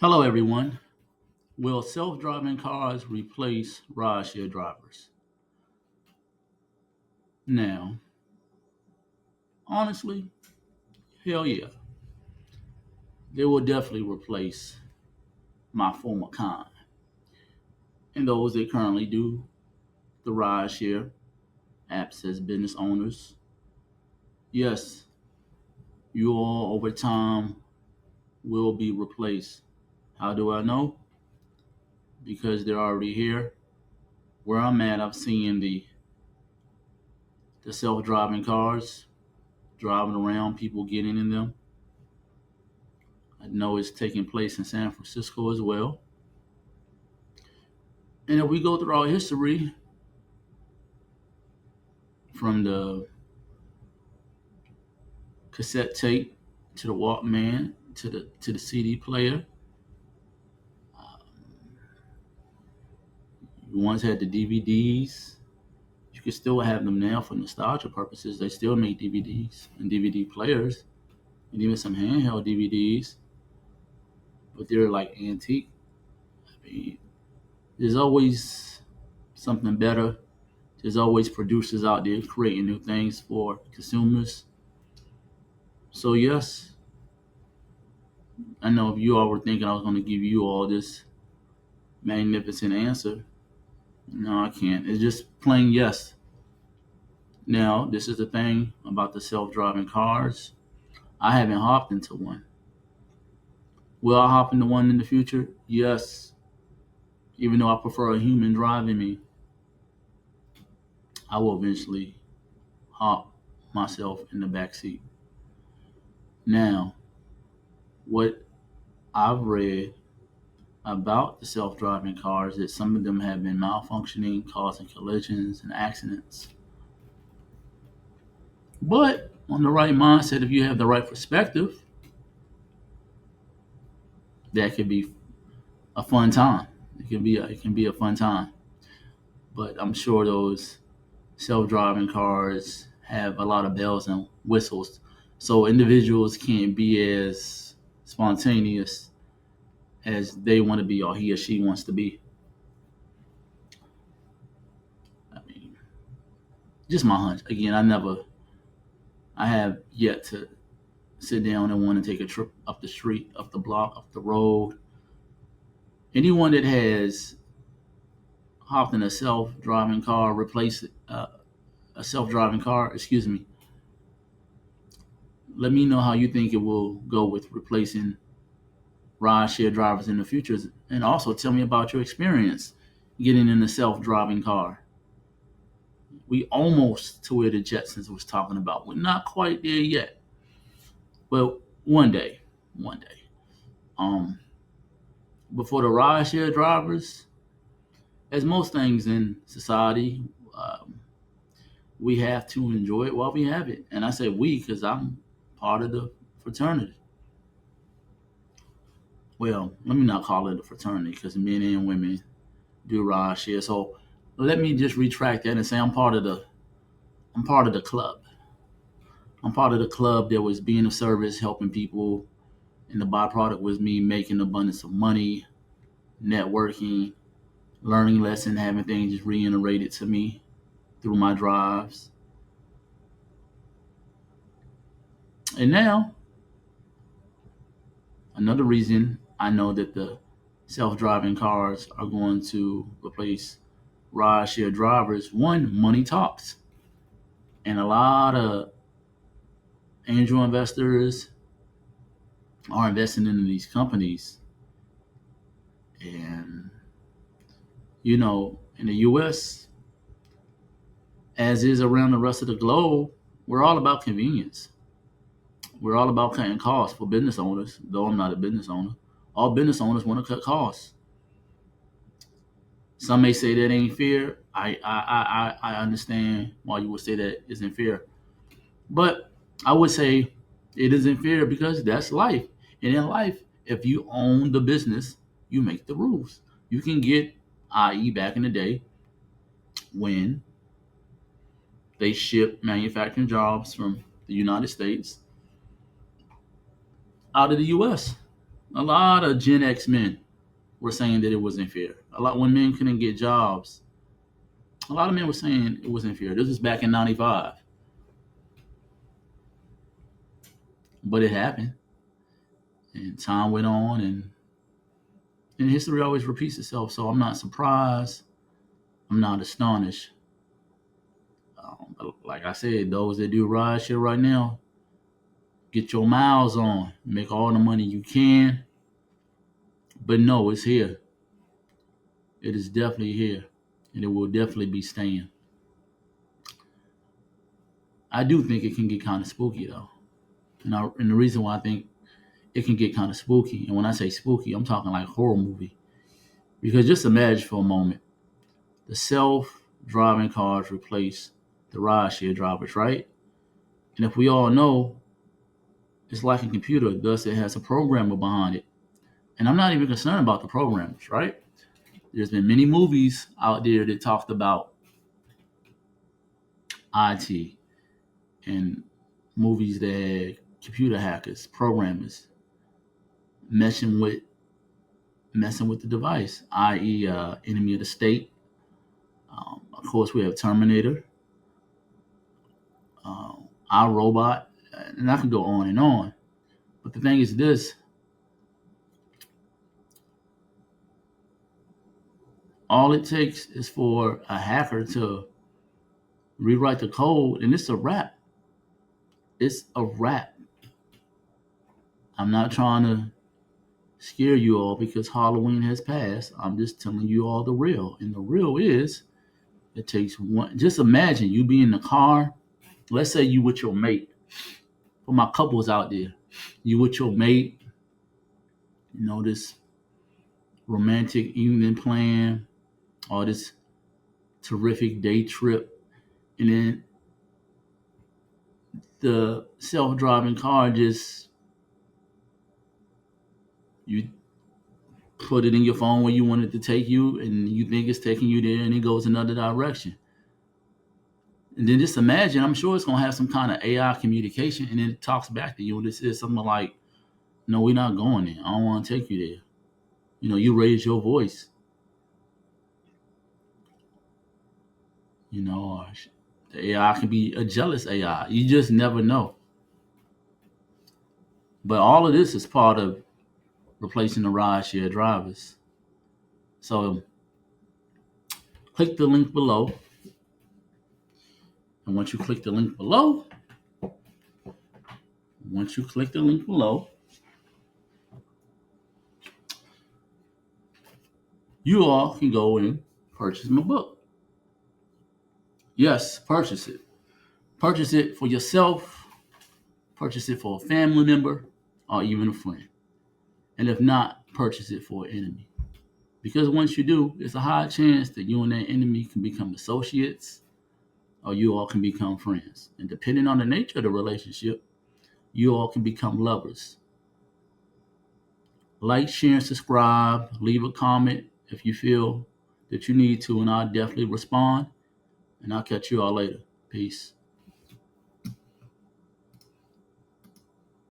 Hello, everyone. Will self driving cars replace rideshare drivers? Now, honestly, hell yeah. They will definitely replace my former kind and those that currently do the rideshare apps as business owners. Yes, you all over time will be replaced. How do I know? Because they're already here. Where I'm at, I've seen the self driving cars driving around, people getting in them. I know it's taking place in San Francisco as well. And if we go through our history from the cassette tape to the Walkman to the CD player, you once had the DVDs. You can still have them now for nostalgia purposes. They still make DVDs and DVD players, and even some handheld DVDs, but they're like antique. I mean, there's always something better. There's always producers out there creating new things for consumers. So yes, I know if you all were thinking I was going to give you all this magnificent answer. No, I can't. It's just plain yes. Now, this is the thing about the self-driving cars. I haven't hopped into one. Will I hop into one in the future? Yes. Even though I prefer a human driving me, I will eventually hop myself in the back seat. Now, what I've read about the self-driving cars is that some of them have been malfunctioning, causing collisions and accidents. But on the right mindset, if you have the right perspective, that could be a fun time. It can be a fun time. But I'm sure those self-driving cars have a lot of bells and whistles, so individuals can't be as spontaneous as they want to be or he or she wants to be. I mean, just my hunch. Again, I have yet to sit down and want to take a trip up the street, up the block, up the road. Anyone that has hopped in a self-driving car, replace a self-driving car, excuse me, let me know how you think it will go with replacing rideshare drivers in the future, and also tell me about your experience getting in a self-driving car. We almost to where the Jetsons was talking about. We're not quite there yet, but one day. Um, before the rideshare drivers, as most things in society, um, we have to enjoy it while we have it. And I say we because I'm part of the fraternity. Well, let me not call it a fraternity because men and women do ride share. So let me just retract that and say I'm part of the club. I'm part of the club that was being of service, helping people, and the byproduct was me making abundance of money, networking, learning lesson, having things just reiterated to me through my drives. And now, another reason I know that the self-driving cars are going to replace rideshare drivers. One, money talks, and a lot of angel investors are investing in these companies. And in the U.S., as is around the rest of the globe, we're all about convenience. We're all about cutting costs for business owners. Though I'm not a business owner, all business owners want to cut costs. Some may say that ain't fair. I understand why you would say that isn't fair, but I would say it isn't fair because that's life. And in life, if you own the business, you make the rules. You can get, i.e., back in the day when they shipped manufacturing jobs from the United States out of the U.S. A lot of Gen X men were saying that it wasn't fair. A lot when men couldn't get jobs, a lot of men were saying it wasn't fair. This was back in '95, but it happened, and time went on, and history always repeats itself. So I'm not surprised. I'm not astonished. But like I said, those that do ride share right now, get your miles on, make all the money you can. But no, it's here. It is definitely here, and it will definitely be staying. I do think it can get kind of spooky though, and the reason why I think it can get kind of spooky, and when I say spooky, I'm talking like horror movie. Because just imagine for a moment, the self-driving cars replace the ride-share drivers, right? And if we all know, it's like a computer, thus it has a programmer behind it. And I'm not even concerned about the programmers, right? There's been many movies out there that talked about IT and movies that had computer hackers, programmers messing with the device, i.e., Enemy of the State. Of course, we have Terminator, Our Robot, and I can go on and on. But the thing is this: all it takes is for a hacker to rewrite the code, and it's a wrap. It's a wrap. I'm not trying to scare you all because Halloween has passed. I'm just telling you all the real. And the real is it takes one. Just imagine you be in the car. Let's say you with your mate. For my couples out there, you with your mate, this romantic evening plan or this terrific day trip. And then the self-driving car just, you put it in your phone where you want it to take you and you think it's taking you there and it goes another direction. And then just imagine, I'm sure it's going to have some kind of AI communication and then it talks back to you and it says something like, no, we're not going there. I don't want to take you there. You raise your voice, or the AI can be a jealous AI. You just never know. But all of this is part of replacing the rideshare drivers. So click the link below. And once you click the link below, you all can go and purchase my book. Yes, purchase it. Purchase it for yourself, purchase it for a family member, or even a friend. And if not, purchase it for an enemy. Because once you do, it's a high chance that you and that enemy can become associates or you all can become friends. And depending on the nature of the relationship, you all can become lovers. Like, share, and subscribe. Leave a comment if you feel that you need to, and I'll definitely respond. And I'll catch you all later. Peace.